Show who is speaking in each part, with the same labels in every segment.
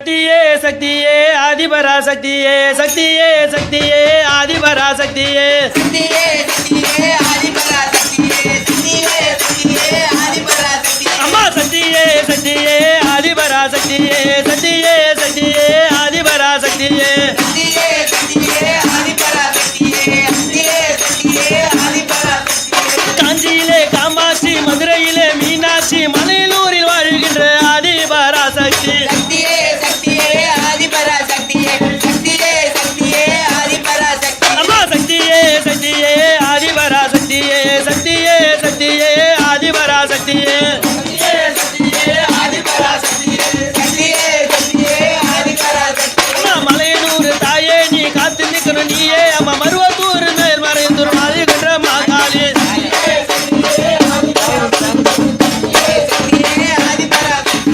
Speaker 1: சக்தியே சக்தியே ஆதிபரா சக்தியே சக்தியே சக்தியே ஆதிபரா சக்தியே
Speaker 2: சக்தியே சக்தியே ஆதிபரா சக்தியே சக்தியே சக்தியே ஆதிபரா சக்தியே
Speaker 1: அம்மா சக்தியே சக்தியே ஆதிபரா சக்தியே சக்தியே சக்தியே ஆதிபரா சக்தியே
Speaker 2: சக்தியே சக்தியே ஆதிபரா சக்தியே சக்தியே சக்தியே ஆதிபரா சக்தியே
Speaker 1: காஞ்சியிலே காமாட்சி மதுரையிலே மீனாட்சி மலையனூரில் வாழ்கின்ற ஆதிபரா சக்தி
Speaker 2: சக்தியே சக்தியே ஆதிபரா சக்தியே சக்தியே சக்தியே ஆதிபரா சக்தியே
Speaker 1: அம்மா சக்தியே சக்தியே ஆதிபரா சக்தியே சக்தியே சக்தியே ஆதிபரா சக்தியே
Speaker 2: சக்தியே சக்தியே ஆதிபரா சக்தியே சக்தியே சக்தியே ஆதிபரா சக்தியே
Speaker 1: அம்மா மலையனூர் தாயே நீ காத்து நிற்கணும் நீயே அம்மா மருவத்தூர் மேல் மறைந்தூர் மாறுகின்ற மாகாளி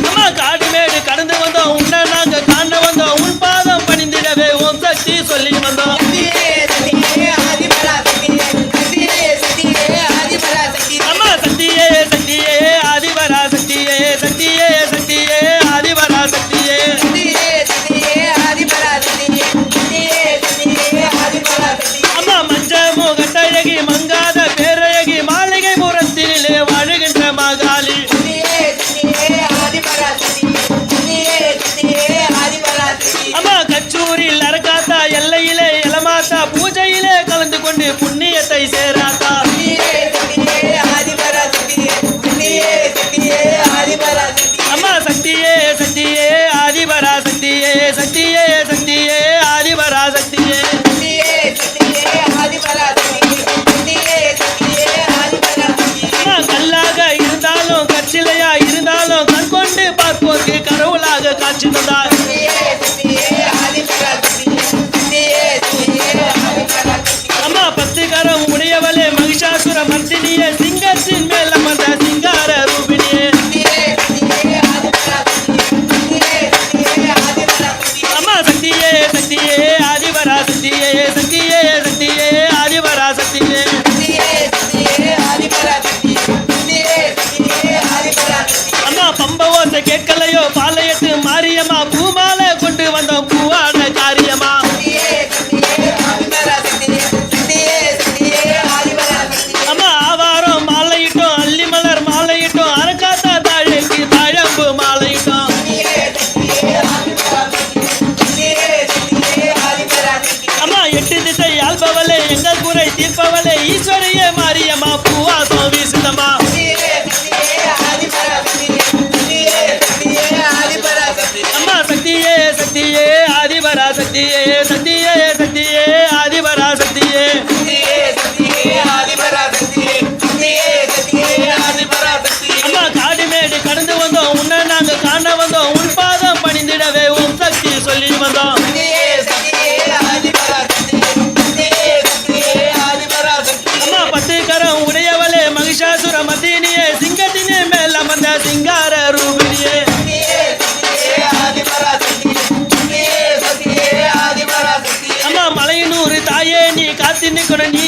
Speaker 1: அம்மா காடுமேடு கடந்து வந்தோம் உன்னை நாங்க காண வந்தோம் உன் பாதம் பணிந்திடவே உன் சக்தி சொல்லி வந்தோம் அம்மா சக்தியே சக்தியே ஆதிபரா சக்தியே சக்தியே சக்தியே ஆதிபரா சக்தியே அம்மா மஞ்சமோ கட்டழகி மங்காத பேரழகி மாளிகை புறத்திலே வாழுகின்ற மகாளி அம்மா கச்சூரில் அரக்காத்தா எல்லையிலே இளமாத்தா பூஜையிலே கலந்து கொண்டு புண்ணியத்தை சேராத்தா அம்மா சக்தியே சக்தியே ஆதிபரா சக்தியே சக்தியே சக்தியே ஆதிபரா சக்தியே அம்மா கல்லாக இருந்தாலும் கச்சிலையா இருந்தாலும் கண் கொண்டு பார்ப்போருக்கு கடவுளாக காட்சி தந்தார் அம்மா 10 கரம் உடையவளே மகிஷாசுர மர்த்தினியே சிங்கத்தின் மேல் அமர்ந்த சிங்கார ரூபினியே அம்மா சக்தியே சக்தியே ஆதிபரா சக்தியே சக்தியே சக்தியே ஆதிபரா சக்தியே அம்மா பம்ப ஓசை கேட்கலையோ பாளையத்து மாரியம்மா பூமாலை கொண்டு வந்தோம் பூவாட காரியமா அம்மா ஆவாரம் மாலையிட்டோம் அள்ளி மலர் மாலையிட்டோம் அரக்காத்தா தாழைக்கு தாழம்பு மாலையிட்டோம் அம்மா 8 திசை ஆள்பவளே எங்கள் குறை தீர்ப்பவளே ஈஸ்வரியே மாரியம்மா பூவாசம் வீசுதம்மா அம்மா சக்தியே சக்தியே ஆதிபரா சக்தியே சக்தியே சக்தியே ஆதிபரா சக்தியே அம்மா காடுமேடு கடந்து வந்தோம் உன்னை நாங்க காண வந்தோம் உன் பாதம் பணிந்திடவே உன் சக்தி சொல்லி வந்தோம் அம்மா 10 கரம் உடையவளே மகிஷாசுர மர்த்தினியே சிங்கத்தினே மேல் அமர்ந்த சிங்கார ரூபினியே அம்மா மலையனூர் தாயே நீ காத்து நிற்கணும் நீ